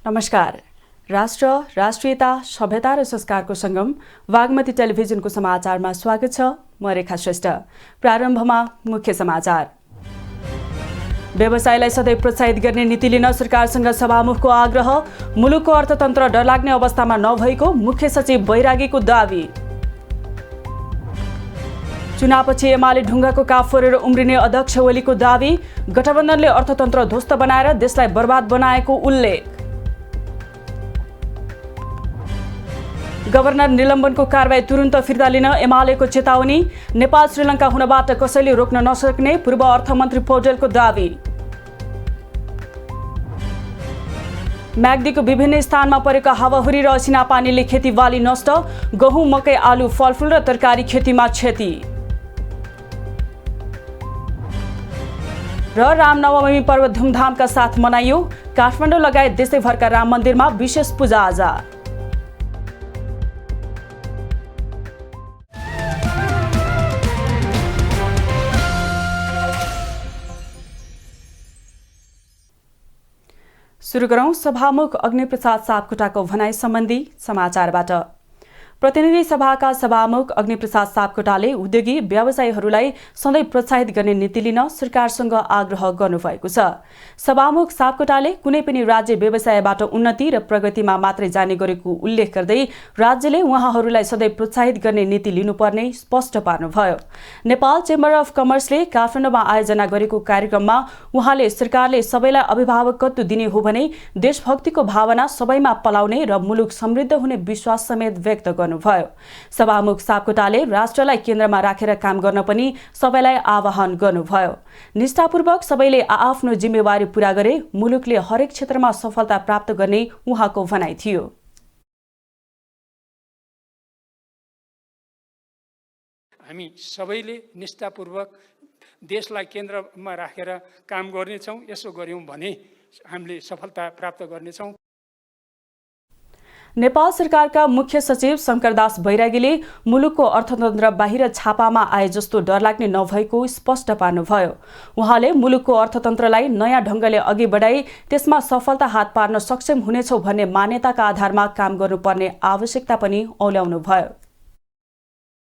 नमस्कार। राष्ट्र, राष्ट्रियता, सभ्यता र संस्कारको संगम बागमती टेलिभिजनको समाचारमा स्वागत छ। म रेखा श्रेष्ठ। प्रारम्भमा मुख्य समाचार। व्यवसायलाई सधैँ प्रोत्साहित गर्ने नीति लिन सरकारसँग सभामुखको आग्रह। मुलुकको अर्थतन्त्र डरलाग्ने अवस्थामा नभएको मुख्य सचिव बैरागीको दावी। चुनावपछि एमाले ढुङ्गाको काफ फोरेर उम्रिने अध्यक्ष ओलीको दावी। गठबन्धनले अर्थतन्त्र ध्वस्त बनाएर देशलाई बर्बाद बनाएको उल्लेख। गभर्नर निलम्बनको कारबाही तुरुन्त फिर्ता लिन एमालेको चेतावनी। नेपाल श्रीलङ्का हुनबाट कसैले रोक्न नसक्ने पूर्व अर्थमन्त्री पौडेलको दावी। म्याग्दीको विभिन्न स्थानमा परेका हावाहुरी र असिना पानीले खेतीबाली नष्ट। गहुँ, मकै, आलु, फलफुल र तरकारी खेतीमा क्षति। र रामनवमी पर्व धुमधामका साथ मनाइयो। काठमाडौँ लगायत देशैभरका राम मन्दिरमा विशेष पूजाआजा। सुरु गरौं सभामुख अग्निप्रसाद सापकोटाको भनाई सम्बन्धी समाचारबाट। प्रतिनिधि सभाका सभामुख अग्निप्रसाद सापकोटाले उद्योगी व्यवसायीहरूलाई सधैँ प्रोत्साहित गर्ने नीति लिन सरकारसँग आग्रह गर्नुभएको छ। सभामुख सापकोटाले कुनै पनि राज्य व्यवसायबाट उन्नति र प्रगतिमा मात्रै जाने गरेको उल्लेख गर्दै राज्यले उहाँहरूलाई सधैँ प्रोत्साहित गर्ने नीति लिनुपर्ने स्पष्ट पार्नुभयो। नेपाल चेम्बर अफ कमर्सले काठमाडौँमा आयोजना गरेको कार्यक्रममा उहाँले सरकारले सबैलाई अभिभावकत्व दिने हो भने देशभक्तिको भावना सबैमा पलाउने र मुलुक समृद्ध हुने विश्वास समेत व्यक्त गर्नुभयो। सभामुख सापकोटाले राष्ट्रलाई केन्द्रमा राखेर काम गर्न पनि सबैलाई आह्वान गर्नुभयो। निष्ठापूर्वक सबैले आफ्नो जिम्मेवारी पूरा गरे मुलुकले हरेक क्षेत्रमा सफलता प्राप्त गर्ने उहाँको भनाइ थियो। हामी सबैले निष्ठापूर्वक देशलाई केन्द्रमा राखेर काम गर्नेछौँ। यसो गर्यौं भने हामीले सफलता प्राप्त गर्नेछौँ। नेपाल सरकारका मुख्य सचिव शंकरदास बैरागीले मुलुकको अर्थतन्त्र बाहिर छापामा आए जस्तो डरलाग्ने नभएको स्पष्ट पार्नुभयो। उहाँले मुलुकको अर्थतन्त्रलाई नयाँ ढंगले अघि बढाई त्यसमा सफलता हात पार्न सक्षम हुनेछौं भन्ने मान्यताका आधारमा काम गर्नुपर्ने आवश्यकता पनि औल्याउनुभयो।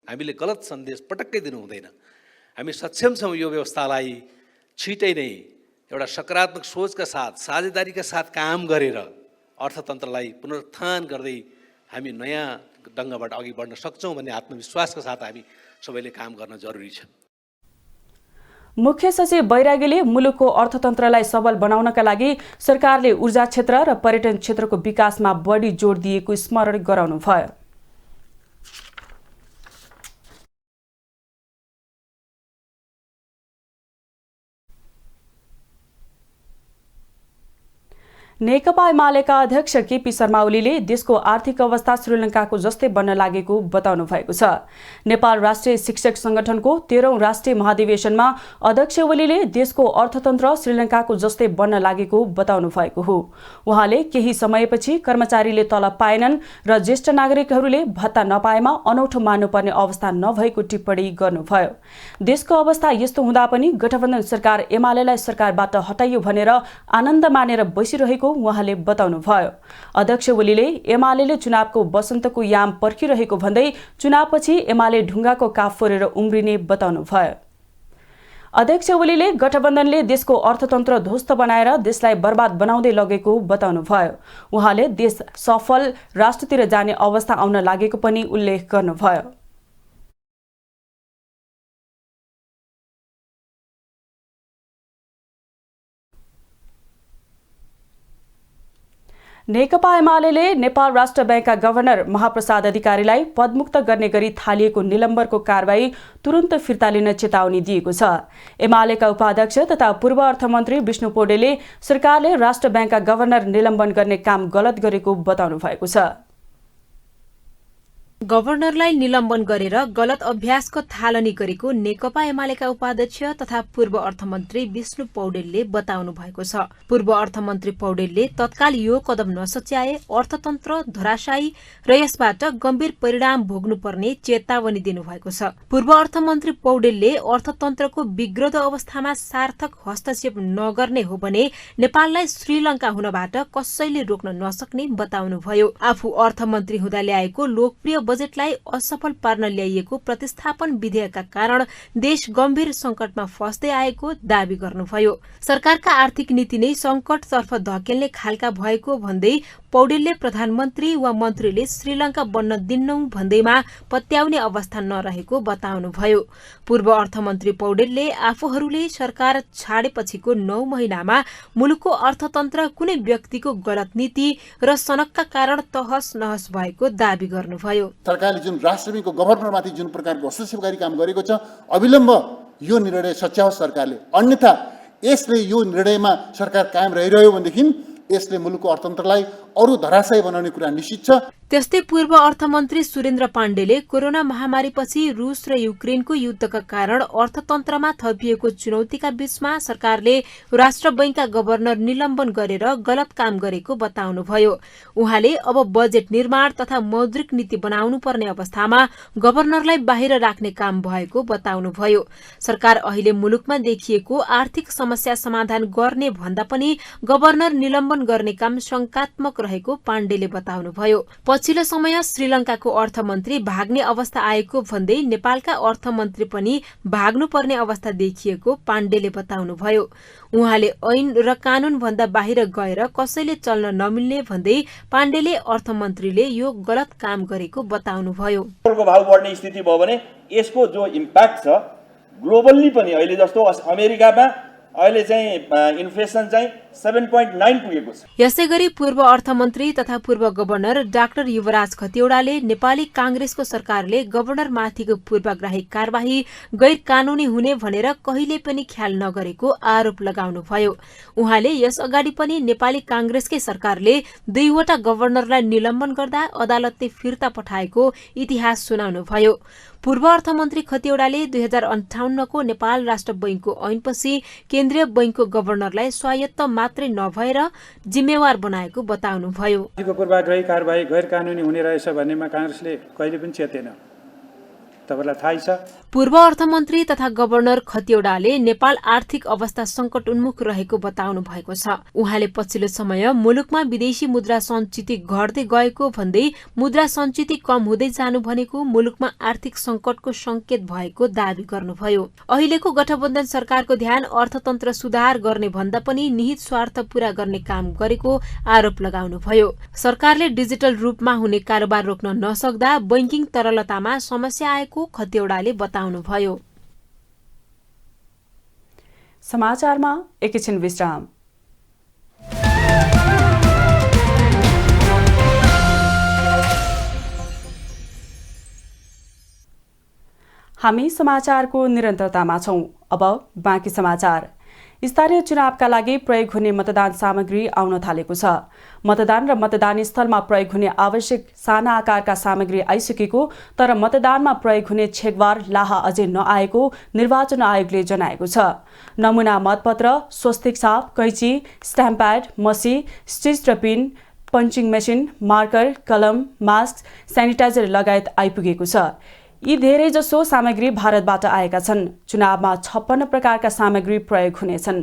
हामीले गलत सन्देश पटक्कै दिनु हुँदैन। हामी सक्षम छौं यो व्यवस्थालाई छिटै नै एउटा सकारात्मक सोचका साथ, साझेदारीका साथ काम गरेर अर्थतन्त्रलाई पुनरुत्थान गर्दै हामी नयाँ ढङ्गबाट अघि बढ्न सक्छौँ भन्ने आत्मविश्वासका साथ हामी सबैले काम गर्न जरुरी छ। मुख्य सचिव बैरागीले मुलुकको अर्थतन्त्रलाई सबल बनाउनका लागि सरकारले ऊर्जा क्षेत्र र पर्यटन क्षेत्रको विकासमा बढी जोड दिएको स्मरण गराउनुभयो। नेकपा एमालेका अध्यक्ष केपी शर्मा ओलीले देशको आर्थिक अवस्था श्रीलङ्काको जस्तै बन्न लागेको बताउनु भएको छ। नेपाल राष्ट्रिय शिक्षक संगठनको 13औं राष्ट्रिय महाधिवेशनमा अध्यक्ष ओलीले देशको अर्थतन्त्र श्रीलङ्काको जस्तै बन्न लागेको बताउनु भएको हो। उहाँले केही समयपछि कर्मचारीले तलब पाएनन् र ज्येष्ठ नागरिकहरूले भत्ता नपाएमा अनौठो मान्नुपर्ने अवस्था नभएको टिप्पणी गर्नुभयो। देशको अवस्था यस्तो हुँदा पनि गठबन्धन सरकार एमालेलाई सरकारबाट हटाइयो भनेर आनन्द मानेर बसिरहेको उहाँले बताउनुभयो। अध्यक्ष ओलीले एमालेले चुनावको वसन्तको याम पर्खिरहेको भन्दै चुनावपछि एमाले ढुङ्गाको काफ फोरेर उम्रिने बताउनुभयो। अध्यक्ष ओलीले गठबन्धनले देशको अर्थतन्त्र ध्वस्त बनाएर देशलाई बर्बाद बनाउँदै लगेको बताउनुभयो। उहाँले देश सफल राष्ट्रतिर जाने अवस्था आउन लागेको पनि उल्लेख गर्नुभयो। नेकपा एमालेले नेपाल राष्ट्र बैंकका गभर्नर महाप्रसाद अधिकारीलाई पदमुक्त गर्ने गरी थालिएको निलम्बनको कारबाही तुरुन्त फिर्ता लिन चेतावनी दिएको छ। एमालेका उपाध्यक्ष तथा पूर्व अर्थमन्त्री विष्णु पौडेलले सरकारले राष्ट्र बैंकका गभर्नर निलम्बन गर्ने काम गलत गरेको बताउनु भएको छ। गभर्नरलाई निलम्बन गरेर गलत अभ्यासको थालनी गरेको नेकपा एमालेका उपाध्यक्ष तथा पूर्व अर्थमन्त्री विष्णु पौडेलले बताउनु भएको छ। पूर्व अर्थमन्त्री पौडेलले तत्काल यो कदम नसच्याए अर्थतन्त्र धराशायी र यसबाट गम्भीर परिणाम भोग्नुपर्ने चेतावनी दिनुभएको छ। पूर्व अर्थमन्त्री पौडेलले अर्थतन्त्रको बिग्रदो अवस्थामा सार्थक हस्तक्षेप नगर्ने हो भने नेपाललाई श्रीलङ्का हुनबाट कसैले रोक्न नसक्ने बताउनुभयो। आफू अर्थमन्त्री हुँदा ल्याएको लोकप्रिय बजेटलाई असफल पार्न ल्याइएको प्रतिस्थापन विधेयकका कारण देश गम्भीर संकटमा फस्दै आएको दावी गर्नुभयो। सरकारका आर्थिक नीति नै संकटतर्फ धकेल्ने खालका भएको भन्दै पौडेलले प्रधानमन्त्री वा मन्त्रीले श्रीलङ्का बन्न दिन्नौ भन्दैमा पत्याउने अवस्था नरहेको बताउनुभयो। पूर्व अर्थमन्त्री पौडेलले आफूहरूले सरकार छाडेपछिको 9 महिनामा मुलुकको अर्थतन्त्र कुनै व्यक्तिको गलत नीति र सनकका कारण तहस नहस भएको दावी गर्नुभयो। सरकारले जुन राष्ट्रबिको गभर्नरमाथि जुन प्रकारको हस्तक्षेपकारी काम गरेको छ, अविलम्ब यो निर्णय सच्याओस् सरकारले। अन्यथा यसले यो निर्णयमा सरकार कायम रहिरह्यो भनेदेखि यसले मुलुकको अर्थतन्त्रलाई अरू धराशायी बनाउने कुरा निश्चित छ। त्यस्तै पूर्व अर्थमन्त्री सुरेन्द्र पाण्डेले कोरोना महामारीपछि रुस र युक्रेनको युद्धका कारण अर्थतन्त्रमा थपिएको चुनौतीका बीचमा सरकारले राष्ट्र बैंकका गभर्नर निलम्बन गरेर गलत काम गरेको बताउनुभयो। उहाँले अब बजेट निर्माण तथा मौद्रिक नीति बनाउनु पर्ने अवस्थामा गभर्नरलाई बाहिर राख्ने काम भएको बताउनुभयो। सरकार अहिले मुलुकमा देखिएको आर्थिक समस्या समाधान गर्ने भन्दा पनि गभर्नर निलम्बन गर्ने काम शंकात्मक रहेको पाण्डेले बताउनुभयो। पछिल्लो समय श्रीलङ्काको अर्थमन्त्री भाग्ने अवस्था आएको भन्दै नेपालका अर्थमन्त्री पनि भाग्नुपर्ने अवस्था देखिएको पाण्डेले बताउनुभयो। उहाँले ऐन र कानून भन्दा बाहिर गएर कसैले चल्न नमिल्ने भन्दै पाण्डेले अर्थमन्त्रीले यो गलत काम गरेको बताउनुभयो। पेट्रोलको भाव बढ्ने स्थिति भयो भने यसको जो इम्प्याक्ट छ ग्लोबल्ली पनि अहिले जस्तो अमेरिकामा अहिले चाहिँ इन्फ्लेसन चाहिँ 7.9 पुगेको छ। यसैगरी पूर्व अर्थमन्त्री तथा पूर्व गभर्नर डाक्टर युवराज खतिवड़ाले नेपाली कांग्रेसको सरकारले गभर्नरमाथिको पूर्वग्राही कार्यवाही गैर कानूनी हुने भनेर कहिले पनि ख्याल नगरेको आरोप लगाउनुभयो। उहाँले यस अगाडि पनि नेपाली कांग्रेसकै सरकारले 2 वटा गभर्नरलाई निलम्बन गर्दा अदालतले फिर्ता पठाएको इतिहास सुनाउनुभयो। पूर्व अर्थमन्त्री खतिवड़ाले 2058 को नेपाल राष्ट्र बैंकको ऐनपछि केन्द्रीय बैंकको गभर्नरलाई स्वायत्त मात्रै नभएर जिम्मेवार बनाएको बताउनुभयो। पूर्वग्राही कार्यवाही गैर कानूनी हुने रहेछ भन्नेमा कांग्रेसले कहिले पनि चेतेन, तपाईलाई थाहै छ। पूर्व अर्थमन्त्री तथा गभर्नर खतिवड़ाले नेपाल आर्थिक अवस्था संकट उन्मुख रहेको बताउनु भएको छ। उहाँले पछिल्लो समय मुलुकमा विदेशी मुद्रा सञ्चिति घट्दै गएको भन्दै मुद्रा सञ्चिति कम हुँदै जानु भनेको मुलुकमा आर्थिक संकटको संकेत भएको दावी गर्नुभयो। अहिलेको गठबन्धन सरकारको ध्यान अर्थतन्त्र सुधार गर्ने भन्दा पनि निहित स्वार्थ पूरा गर्ने काम गरेको आरोप लगाउनुभयो। सरकारले डिजिटल रूपमा हुने कारोबार रोक्न नसक्दा बैंकिङ तरलतामा समस्या आएको खतिवड़ाले बताउनुभयो। समाचारमा एकैछिन विश्राम। हामी समाचारको निरन्तरतामा छौं। अब बाँकी समाचार। स्थानीय चुनावका लागि प्रयोग हुने मतदान सामग्री आउन थालेको छ। मतदान र मतदान स्थलमा प्रयोग हुने आवश्यक साना आकारका सामग्री आइसकेको, तर मतदानमा प्रयोग हुने छेकबार लाहा अझै नआएको निर्वाचन आयोगले जनाएको छ। नमुना मतपत्र, स्वस्तिक छाप, कैंची, स्ट्याम्प प्याड, मसी, स्टिच र पिन, पञ्चिङ मेसिन, मार्कर, कलम, मास्क, सेनिटाइजर लगायत आइपुगेको छ। यी धेरैजसो सामग्री भारतबाट आएका छन्। चुनावमा 56 प्रकारका सामग्री प्रयोग हुनेछन्।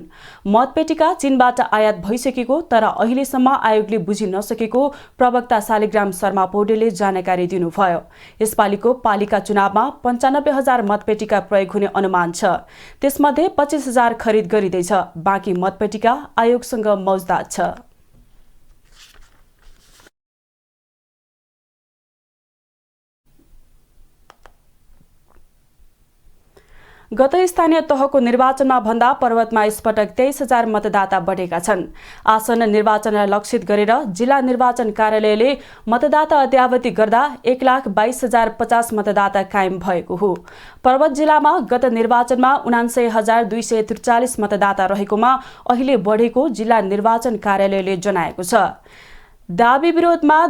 मतपेटिका चीनबाट आयात भइसकेको, तर अहिलेसम्म आयोगले बुझि नसकेको प्रवक्ता शालिग्राम शर्मा पौडेलले जानकारी दिनुभयो। यसपालिको पालिका चुनावमा 95,000 मतपेटिका प्रयोग हुने अनुमान छ। त्यसमध्ये 25,000 खरिद गरिँदैछ। बाँकी मतपेटिका आयोगसँग मौजदात छ। गत स्थानीय तहको निर्वाचनमा भन्दा पर्वतमा यसपटक 23,000 मतदाता बढेका छन्। आसन्न निर्वाचनलाई लक्षित गरेर जिल्ला निर्वाचन कार्यालयले मतदाता अद्यावधि गर्दा 1,22,050 मतदाता कायम भएको हो। पर्वत जिल्लामा गत निर्वाचनमा 79,243 मतदाता रहेकोमा अहिले बढेको जिल्ला निर्वाचन कार्यालयले जनाएको छ। दाबी विरोधमा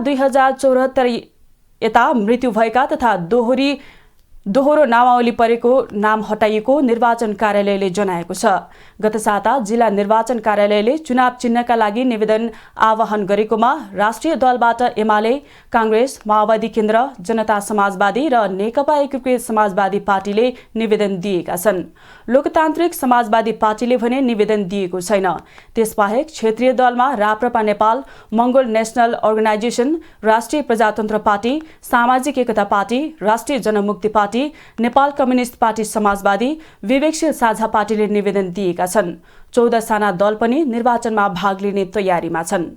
यता मृत्यु भएका तथा दोहोरो नामावली परेको नाम हटाइएको निर्वाचन कार्यालयले जनाएको छ। गत साता जिल्ला निर्वाचन कार्यालयले चुनाव चिन्हका लागि निवेदन आह्वान गरेकोमा राष्ट्रिय दलबाट एमाले, कांग्रेस, माओवादी केन्द्र, जनता समाजवादी र नेकपा एकीकृत समाजवादी पार्टीले निवेदन दिएका छन्। लोकतान्त्रिक समाजवादी पार्टीले भने निवेदन दिएको छैन। त्यसबाहेक क्षेत्रीय दलमा Raprapa Nepal, Mongol national organisation, राष्ट्रिय प्रजातन्त्र पार्टी, सामाजिक एकता पार्टी, राष्ट्रिय जनमुक्ति पार्टी, नेपाल कम्युनिस्ट पार्टी समाजवादी, विवेकशील साझा पार्टीले निवेदन दिएका छन्। 14 साना दल पनि निर्वाचनमा भाग लिने तयारीमा छन्।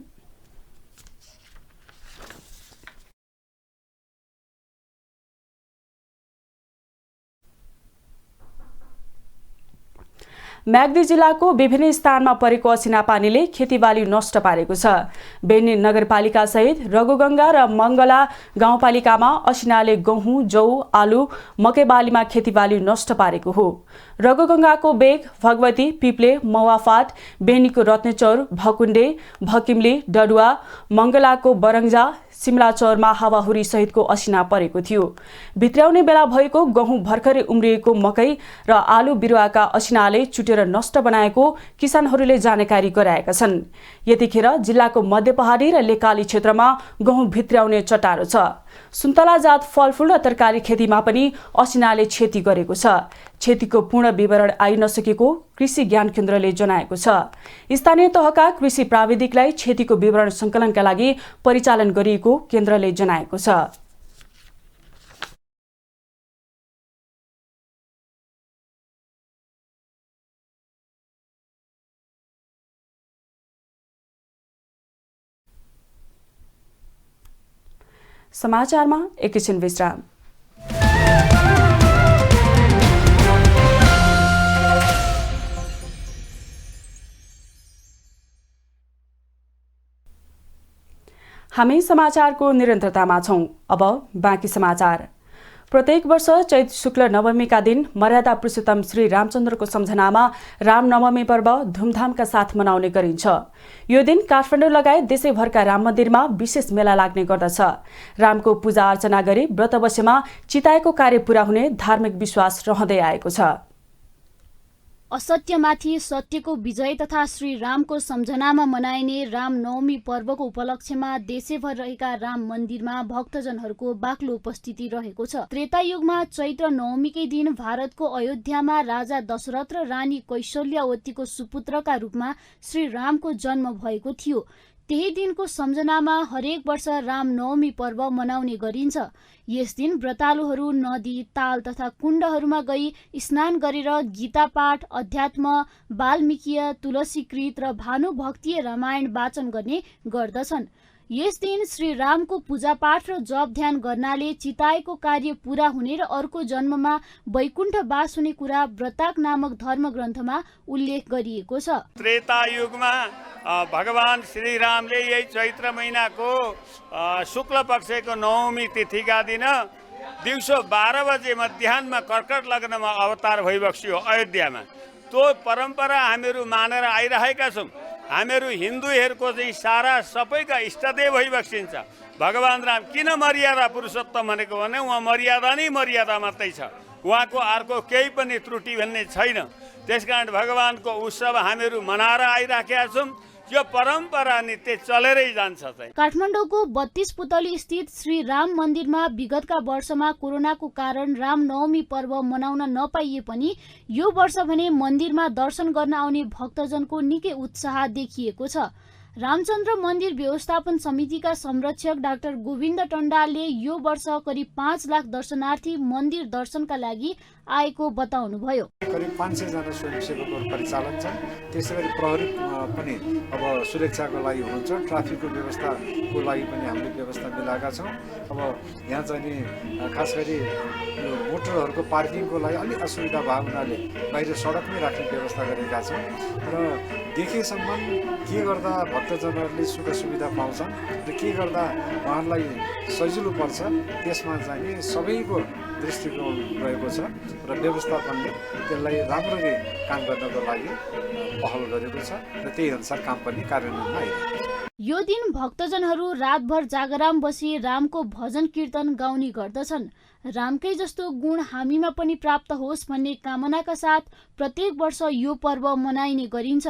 म्याग्दी जिल्लाको विभिन्न स्थानमा परेको असिना पानीले खेतीबाली नष्ट पारेको छ। बेनी नगरपालिका सहित रघुगंगा र मंगला गाउँपालिकामा असिनाले गहुँ, जौ, आलु, मकै बालीमा खेतीबाली नष्ट पारेको हो। रघुगंगाको बेग, भगवती, पिप्ले, मौवाफाट, बेनीको रत्नचौर, भकुण्डे, भकिमली, डडुवा, मंगलाको बरङ्जा, सिमलाचौरमा हावाहुरी सहितको असिना परेको थियो। भित्र्याउने बेला भएको गहुँ भर्खरै उम्रिएको मकै र आलु बिरुवाका असिनाले चुटेर नष्ट बनाएको किसानहरूले जानकारी गराएका छन्। यतिखेर जिल्लाको मध्य पहाडी र लेकाली क्षेत्रमा गहुँ भित्र्याउने चटारो छ। सुन्तला जात फलफूल र तरकारी खेतीमा पनि असिनाले क्षति गरेको छ। क्षतिको पूर्ण विवरण आइ नसकेको कृषि ज्ञान केन्द्रले जनाएको छ। स्थानीय तहका कृषि प्राविधिकलाई क्षतिको विवरण संकलनका लागि परिचालन गरिएको केन्द्रले जनाएको छ। समाचारमा एकैछिन विश्राम। हामी समाचारको निरन्तरतामा छौं। अब बाँकी समाचार। प्रत्येक वर्ष चैत शुक्ल नवमीका दिन मर्यादा पुरुषोत्तम श्री रामचन्द्रको सम्झनामा रामनवमी पर्व धुमधामका साथ मनाउने गरिन्छ। यो दिन काठमाडौँ लगायत देशैभरका राम मन्दिरमा विशेष मेला लाग्ने गर्दछ। रामको पूजा अर्चना गरी व्रत बसेमा चिताएको कार्य पूरा हुने धार्मिक विश्वास रहँदै आएको छ। असत्यमाथि सत्यको विजय तथा श्री रामको सम्झनामा मनाइने रामनवमी पर्वको उपलक्ष्यमा देशैभर रहेका राम मन्दिरमा भक्तजनहरूको बाक्लो उपस्थिति रहेको छ। त्रेता युगमा चैत्र नवमीकै दिन भारतको अयोध्यामा राजा दशरथ र रानी कैशल्यावतीको सुपुत्रका रूपमा श्री रामको जन्म भएको थियो। त्यही दिनको सम्झनामा हरेक वर्ष रामनवमी पर्व मनाउने गरिन्छ। यस दिन व्रतालुहरू नदी, ताल तथा कुण्डहरूमा गई स्नान गरेर गीता पाठ, अध्यात्म, वाल्मीकीय, तुलसीकृत र भानुभक्तीय रामायण वाचन गर्ने गर्दछन्। यस दिन श्री रामको पूजापाठ र जप ध्यान गर्नाले चिताएको कार्य पूरा हुने र अर्को जन्ममा वैकुण्ठ वास हुने कुरा व्रताक नामक धर्म ग्रन्थमा उल्लेख गरिएको छ। त्रेता युगमा भगवान श्री रामले यही चैत्र महिनाको शुक्ल पक्षको नवमी तिथिका दिन दिउँसो 12 बजे मध्याहमा कर्कट लग्नमा अवतार भइबक्सियो अयोध्यामा। त्यो परम्परा हामीहरू मानेर आइरहेका छौँ। हामीहरू हिन्दूहरूको चाहिँ सारा सबैका इष्टदेव भइबक्सिन्छ। भगवान राम किन मर्यादा पुरुषोत्तम भनेको भने उहाँ मर्यादा नै मर्यादा मात्रै छ, उहाँको अर्को केही पनि त्रुटि भन्ने छैन। त्यसकारण भगवानको उत्सव हामीहरू मनाएर आइराखेका छौँ। यो परम्परा नित्य चलेरै जान्छ। काठमाडौँको 32 पुतली स्थित श्री राम मन्दिरमा विगतका वर्षमा कोरोनाको कारण रामनवमी पर्व मनाउन नपाइए पनि यो वर्ष भने मन्दिरमा दर्शन गर्न आउने भक्तजनको निकै उत्साह देखिएको छ। रामचन्द्र मन्दिर व्यवस्थापन समितिका संरक्षक डाक्टर गोविन्द टण्डालले यो वर्ष करिब 5 लाख दर्शनार्थी मन्दिर दर्शनका लागि आएको बताउनुभयो। करिब 500 जना स्वयंसेवकहरू परिचालन छन्। त्यसैगरी प्रहरी पनि अब सुरक्षाको लागि हुनुहुन्छ। ट्राफिकको व्यवस्थाको लागि पनि हामीले व्यवस्था मिलाएका छौँ। अब यहाँ चाहिँ नि खास गरी यो मोटरहरूको पार्किङको लागि अलिक असुविधा भएको हुनाले बाहिर सडकमै राख्ने व्यवस्था गरेका छौँ र देखेसम्म के गर्दा भक्तजनहरूले सुख सुविधा पाउँछन् र के गर्दा उहाँहरूलाई सजिलो पर्छ त्यसमा चाहिँ नि सबैको दृष्टिकोण रहेको छ र व्यवस्थापनले त्यसलाई राम्ररी काम गर्नको लागि पहल गरेको छ र त्यही अनुसार काम पनि कार्यान्वयनमा आइरहेको छ। यो दिन भक्तजनहरू रातभर जागराम बसी रामको भजन कीर्तन गाउने गर्दछन्। रामकै जस्तो गुण हामीमा पनि प्राप्त होस् भन्ने कामनाका साथ प्रत्येक वर्ष यो पर्व मनाइने गरिन्छ।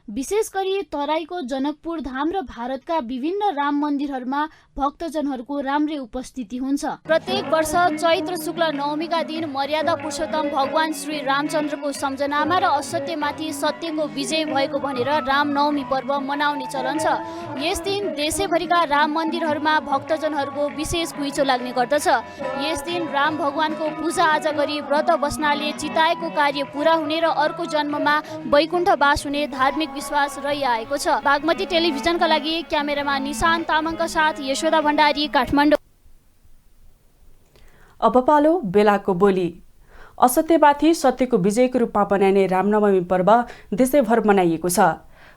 विशेष गरी तराईको जनकपुर धाम र भारतका विभिन्न राम मन्दिरहरूमा भक्तजनहरूको राम्रै उपस्थिति हुन्छ। प्रत्येक वर्ष चैत्र शुक्ल नवमीका दिन मर्यादा पुरुषोत्तम भगवान श्री रामचन्द्रको सम्झनामा र असत्यमाथि सत्यको विजय भएको भनेर रामनवमी पर्व मनाउने चलन छ। यस दिन देशैभरिका राम मन्दिरहरूमा भक्तजनहरूको विशेष घुइँचो लाग्ने गर्दछ। यस दिन राम भगवानको पूजा आजा गरी व्रत बस्नाले चिताएको कार्य पूरा हुने र अर्को जन्ममा वैकुण्ठ वास हुने धार्मिक विश्वास रहिआएको छ। बागमती टेलिभिजनका लागि क्यामेरामा निशान्त तामाङका साथ यशोदा भण्डारी, काठमाडौँ। अब पालो बेलाको बोली। असत्यमाथि सत्यको विजयको रूपमा मनाइने रामनवमी पर्व देशैभर मनाइएको छ।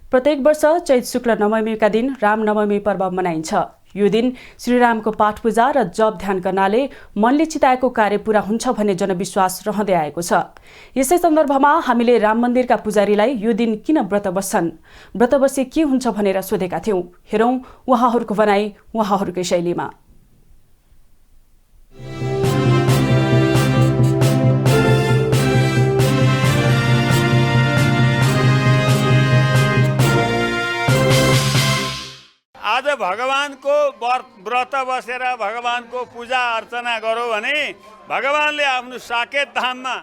प्रत्येक वर्ष चैत शुक्ल नवमीका दिन रामनवमी पर्व मनाइन्छ। यो दिन श्रीरामको पाठ पूजा र जप ध्यान गर्नाले मनले चिताएको कार्य पूरा हुन्छ भन्ने जनविश्वास रहँदै आएको छ। यसै सन्दर्भमा हामीले राम मन्दिरका पुजारीलाई यो दिन किन व्रत बस्छन्, व्रत बसे के हुन्छ भनेर सोधेका थियौं। हेरौं उहाँहरूको भनाई उहाँहरूकै शैलीमा। आज भगवानको व्रत बसेर भगवानको पूजा अर्चना गरौँ भने भगवानले आफ्नो साकेत धाममा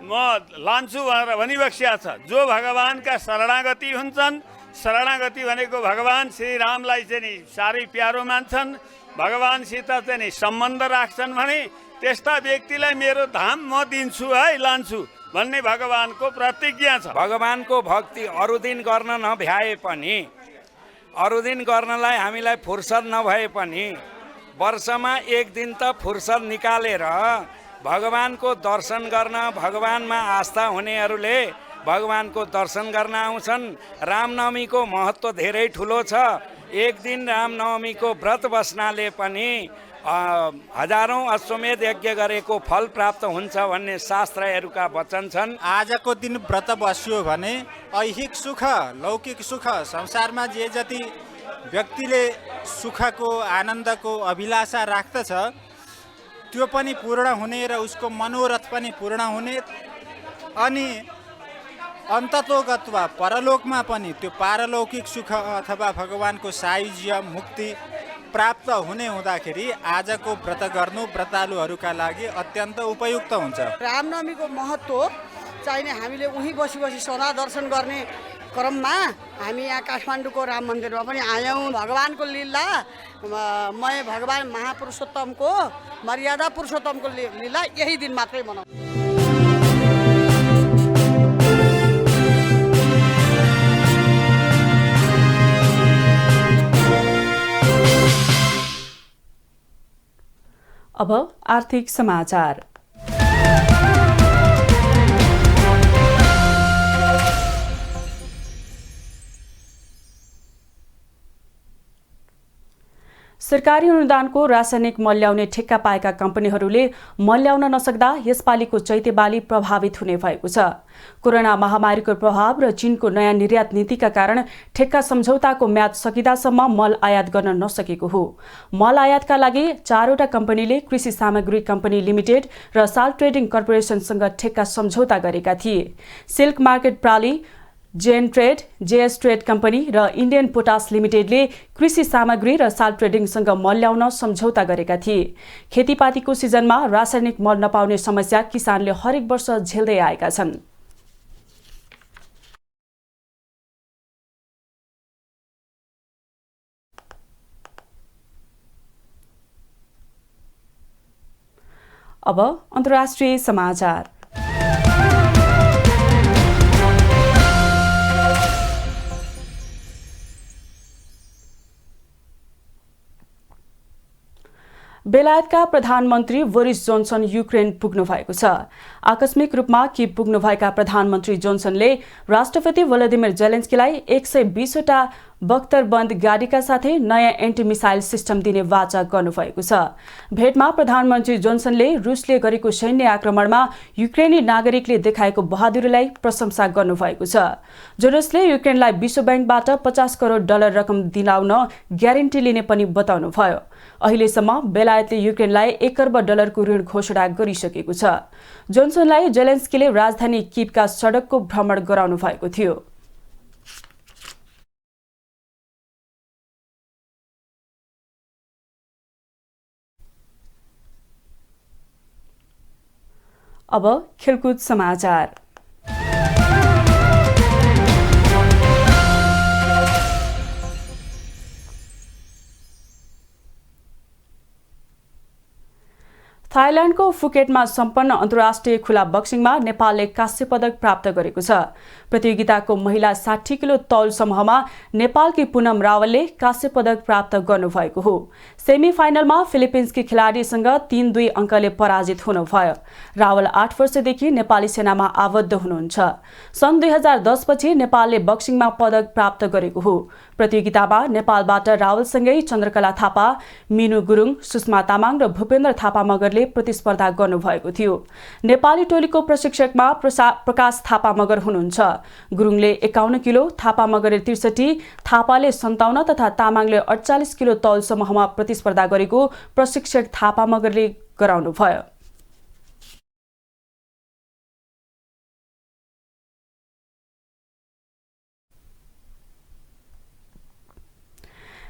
म लान्छु भनेर भनिबक्सिया छ। जो भगवानका शरणागति हुन्छन्, शरणागति भनेको भगवान श्रीरामलाई चाहिँ नि साह्रै प्यारो मान्छन्, भगवानसित चाहिँ नि सम्बन्ध राख्छन् भने त्यस्ता व्यक्तिलाई मेरो धाम म दिन्छु है, लान्छु भन्ने भगवानको प्रतिज्ञा छ। भगवानको भक्ति अरू दिन गर्न नभ्याए पनि, अरू दिन गर्नलाई हामीलाई फुर्सद नभए पनि वर्षमा एक दिन त फुर्सद निकालेर भगवानको दर्शन गर्न, भगवानमा आस्था हुनेहरूले भगवानको दर्शन गर्न आउँछन्। रामनवमीको महत्त्व धेरै ठुलो छ। एक दिन रामनवमीको व्रत बस्नाले पनि हजारौं अश्वमेध यज्ञ गरेको फल प्राप्त हुन्छ भन्ने शास्त्रहरूका वचन छन्। आजको दिन व्रत बस्यो भने ऐहिक सुख, लौकिक सुख, संसारमा जे जति व्यक्तिले सुखको आनन्दको अभिलाषा राख्दछ त्यो पनि पूर्ण हुने र उसको मनोरथ पनि पूर्ण हुने, अनि अन्ततोगत्वा परलोकमा पनि त्यो पारलौकिक सुख अथवा भगवानको सायुज्य मुक्ति प्राप्त हुने हुँदाखेरि आजको व्रत गर्नु व्रतालुहरूका लागि अत्यन्त उपयुक्त हुन्छ। रामनवमीको महत्त्व चाहिने हामीले उही बसी बसी सदा दर्शन गर्ने क्रममा हामी यहाँ काठमाडौँको राम मन्दिरमा पनि आयौँ। भगवानको लीला मय भगवान महापुरुषोत्तमको मर्यादा पुरुषोत्तमको लीला यही दिन मात्रै मनाउँछ। अब आर्थिक समाचार। सरकारी अनुदानको रासायनिक मल ल्याउने ठेक्का पाएका कम्पनीहरूले मल ल्याउन नसक्दा यसपालिको चैते बाली प्रभावित हुने भएको छ। कोरोना महामारीको प्रभाव र चीनको नयाँ निर्यात नीतिका कारण ठेक्का सम्झौताको म्याद सकिदासम्म मल आयात गर्न नसकेको हो। मल आयातका लागि 4वटा कम्पनीले कृषि सामग्री कम्पनी लिमिटेड र साल ट्रेडिङ कर्पोरेसनसँग ठेक्का सम्झौता गरेका थिए। सिल्क मार्केट प्राली, JN trade, JS trade company र इन्डियन पोटास लिमिटेडले कृषि सामग्री र साल ट्रेडिङसँग मल ल्याउन सम्झौता गरेका थिए। खेतीपातीको सिजनमा रासायनिक मल नपाउने समस्या किसानले हरेक वर्ष झेल्दै आएका छन्। अब अन्तर्राष्ट्रिय समाचार। बेलायतका प्रधानमन्त्री बोरिस जोन्सन युक्रेन पुग्नु भएको छ। आकस्मिक रूपमा किभ पुग्नुभएका प्रधानमन्त्री जोन्सनले राष्ट्रपति भोलोदिमिर जेलेन्स्कीलाई 120वटा बख्तरबन्द गाडीका साथै नयाँ एन्टी मिसाइल सिस्टम दिने वाचा गर्नुभएको छ। भेटमा प्रधानमन्त्री जोन्सनले रुसले गरेको सैन्य आक्रमणमा युक्रेनी नागरिकले देखाएको बहादुरीलाई प्रशंसा गर्नुभएको छ। जोन्सनले युक्रेनलाई विश्व ब्याङ्कबाट $50 करोड रकम दिलाउन ग्यारेन्टी लिने पनि बताउनुभयो। अहिलेसम्म बेलायतले युक्रेनलाई $1 करोड को ऋण घोषणा गरिसकेको छ। जोन्सनलाई जेलेन्स्कीले राजधानी कीवका सडकको भ्रमण गराउनु भएको थियो। अब खेलकुद समाचार। थाइल्याण्डको फुकेटमा सम्पन्न अन्तर्राष्ट्रिय खुला बक्सिङमा नेपालले काँस्य पदक प्राप्त गरेको छ। प्रतियोगिताको महिला 60 किलो तौल समूहमा नेपालकी पूनम रावलले काँस्य पदक प्राप्त गर्नुभएको हो। सेमी फाइनलमा फिलिपिन्सकी खेलाडीसँग 3-2 अङ्कले पराजित हुनुभयो। रावल 8 वर्षदेखि नेपाली सेनामा आबद्ध हुनुहुन्छ। सन् 2010 पछि नेपालले बक्सिङमा पदक प्राप्त गरेको हो। प्रतियोगितामा नेपालबाट रावलसँगै चन्द्रकला थापा, मिनु गुरुङ, सुषमा तामाङ र भूपेन्द्र थापा मगरले प्रतिस्पर्धा गर्नुभएको थियो। नेपाली टोलीको प्रशिक्षकमा प्रकाश थापा मगर हुनुहुन्छ। गुरुङले 51 किलो, थापा मगरले 63, थापाले 57 तथा तामाङले 48 किलो तौल समूहमा प्रतिस्पर्धा गरेको प्रशिक्षक थापा मगरले गराउनुभयो।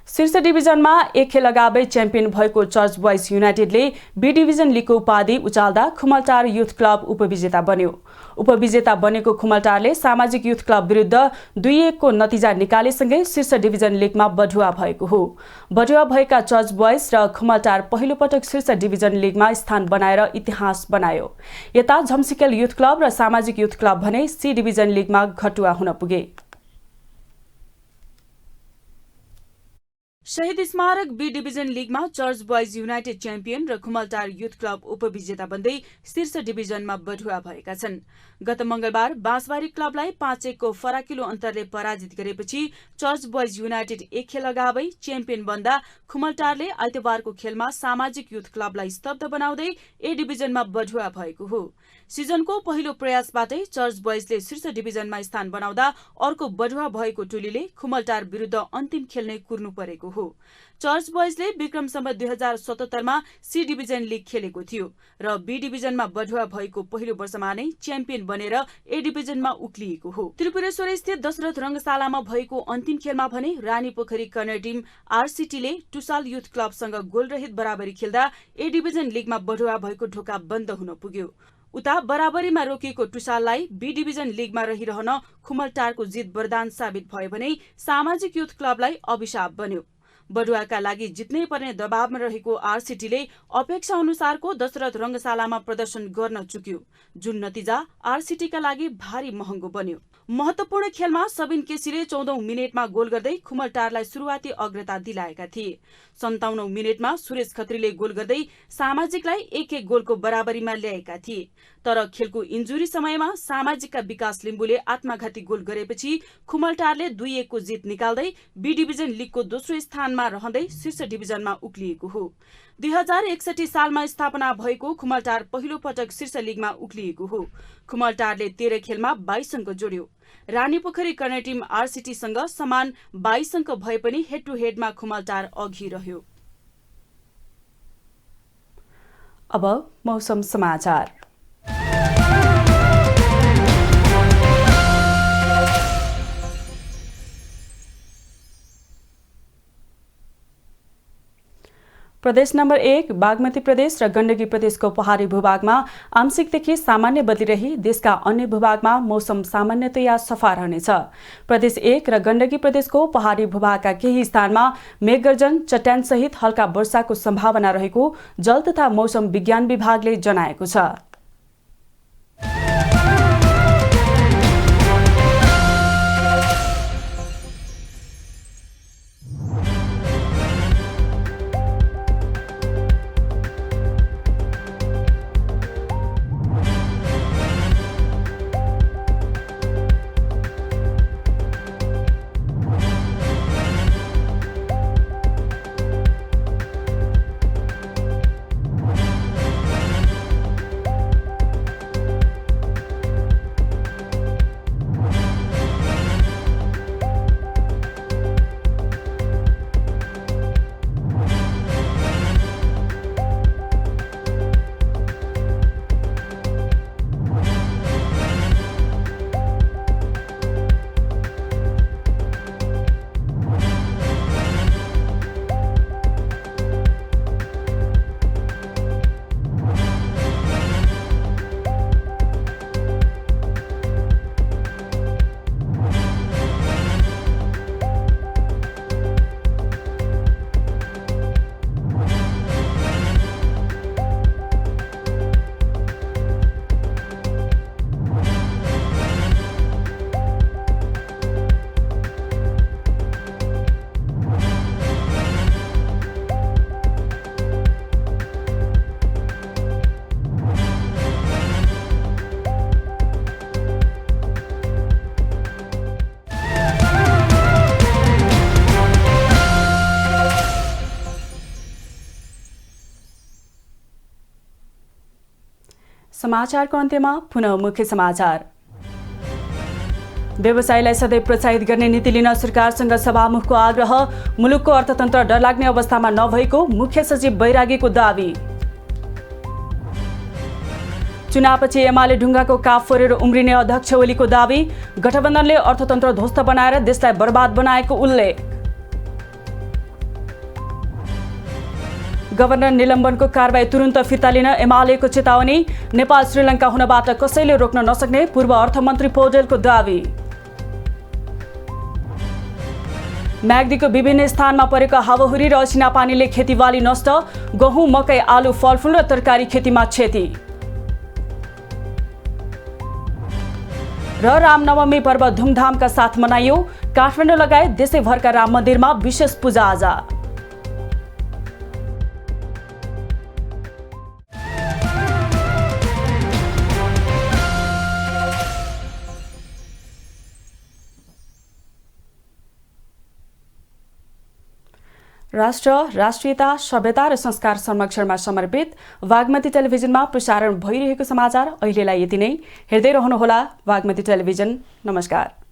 शीर्ष डिभिजनमा एक खेल अगावै च्याम्पियन भएको चर्च बोइज युनाइटेडले बी डिभिजन लिगको उपाधि उचाल्दा खुमलटार युथ क्लब उपविजेता बन्यो। उपविजेता बनेको खुमलटारले सामाजिक युथ क्लब विरुद्ध 2-1 को नतिजा निकालेसँगै शीर्ष डिभिजन लिगमा बढुवा भएको हो। बढुवा भएका चर्च बोइज र खुमलटार पहिलो पटक शीर्ष डिभिजन लिगमा स्थान बनाएर इतिहास बनायो। यता झम्सिकेल युथ क्लब र सामाजिक युथ क्लब भने सी डिभिजन लिगमा घटुवा हुन पुगे। शहीद स्मारक बी डिभिजन लिगमा चर्च बोइज युनाइटेड च्याम्पियन र खुमलटार युथ क्लब उपविजेता बन्दै शीर्ष डिभिजनमा बढुवा भएका छन्। गत मंगलबार बाँसबारी क्लबलाई 5-1 को फराकिलो अन्तरले पराजित गरेपछि चर्च बोइज युनाइटेड एक खेल अगावै च्याम्पियन बन्दा खुमलटारले आइतबारको खेलमा सामाजिक युथ क्लबलाई स्तब्ध बनाउँदै ए डिभिजनमा बढुवा भएको हो। सिजनको पहिलो प्रयासबाटै चर्च बोइजले शीर्ष डिभिजनमा स्थान बनाउँदा अर्को बढुवा भएको टोलीले खुमलटार विरुद्ध अन्तिम खेल नै कुर्नु परेको हो। चर्च बोइजले विक्रम सम्वत 2077 मा सी डिभिजन लिग खेलेको थियो र बी डिभिजनमा बढुवा भएको पहिलो वर्षमा नै च्याम्पियन बनेर ए डिभिजनमा उक्लिएको हो। त्रिपुरेश्वर स्थित दशरथ रंगशालामा भएको अन्तिम खेलमा भने रानीपोखरी कर्नर टिम आरसीटीले टुसाल युथ क्लबसँग गोलरहित बराबरी खेल्दा ए डिभिजन लिगमा बढुवा भएको ढोका बन्द हुन पुग्यो। उता बराबरीमा रोकिएको टुसाललाई बी डिभिजन लिगमा रहिरहन खुमलटारको जित वरदान साबित भयो भने सामाजिक युथ क्लबलाई अभिशाप बन्यो। बढुवाका लागि जित्नै पर्ने दबावमा रहेको आरसीटीले अपेक्षा अनुसारको दशरथ रंगशालामा प्रदर्शन गर्न चुक्यो, जुन नतिजा आरसीटीका लागि भारी महँगो बन्यो। महत्वपूर्ण खेलमा सबिन केसीले 14औं मिनेटमा गोल गर्दै खुमलटारलाई सुरुवाती अग्रता दिलाएका थिए। 57औं मिनेटमा सुरेश खत्रीले गोल गर्दै सामाजिकलाई 1-1 गोलको बराबरीमा ल्याएका थिए। तर खेलको इन्जुरी समयमा सामाजिकका विकास लिम्बुले आत्मघाती गोल गरेपछि खुमलटारले 2-1 को जित निकाल्दै बी डिभिजन लिगको दोस्रो स्थानमा रहँदै शीर्ष डिभिजनमा उक्लिएको हो। 2061 सालमा स्थापना भएको खुमलटार पहिलो पटक शीर्ष लिगमा उक्लिएको हो। खुमलटारले 13 खेलमा 22 अङ्क जोड्यो। रानीपोखरी कर्नर टिम आरसीटीसँग समान 22 अङ्क भए पनि हेड टु हेडमा खुमलटार अघि रह्यो। अब मौसम समाचार। प्रदेश नम्बर 1 बागमती प्रदेश र गण्डकी प्रदेशको पहाडी भूभागमा आंशिकदेखि सामान्य बदली रही देशका अन्य भूभागमा मौसम सामान्यतया सफा रहनेछ। प्रदेश 1 र गण्डकी प्रदेशको पहाडी भूभागका केही स्थानमा मेघगर्जन चट्यान सहित हल्का वर्षाको सम्भावना रहेको जल तथा मौसम विज्ञान विभागले जनाएको छ। समाचारको अन्त्यमा पुनः मुख्य समाचार। व्यवसायलाई सधैँ प्रोत्साहित गर्ने नीति लिन सरकारसँग सभामुखको आग्रह। मुलुकको अर्थतन्त्र डरलाग्ने अवस्थामा नभएको मुख्य सचिव बैरागीको दावी। चुनावपछि एमाले ढुङ्गाको काप फोरेर उम्रिने अध्यक्ष ओलीको दावी। गठबन्धनले अर्थतन्त्र ध्वस्त बनाएर देशलाई बर्बाद बनाएको उल्लेख। गभर्नर निलम्बनको कारबाही तुरुन्त फिर्ता लिन एमालेको चेतावनी। नेपाल श्रीलङ्का हुनबाट कसैले रोक्न नसक्ने पूर्व अर्थमन्त्री पौडेलको दावी। म्याग्दीको विभिन्न स्थानमा परेको हावाहुरी र असिना पानीले खेतीबाली नष्ट। गहुँ, मकै, आलु, फलफुल र तरकारी खेतीमा क्षति। र रामनवमी पर्व धुमधामका साथ मनाइयो। काठमाडौँ लगायत देशैभरका राम मन्दिरमा विशेष पूजाआजा। राष्ट्र, राष्ट्रियता, सभ्यता र संस्कार संरक्षणमा समर्पित बागमती टेलिभिजनमा प्रसारण भइरहेको समाचार अहिलेलाई यति नै। हेर्दै रहनुहोला बागमती टेलिभिजन। नमस्कार।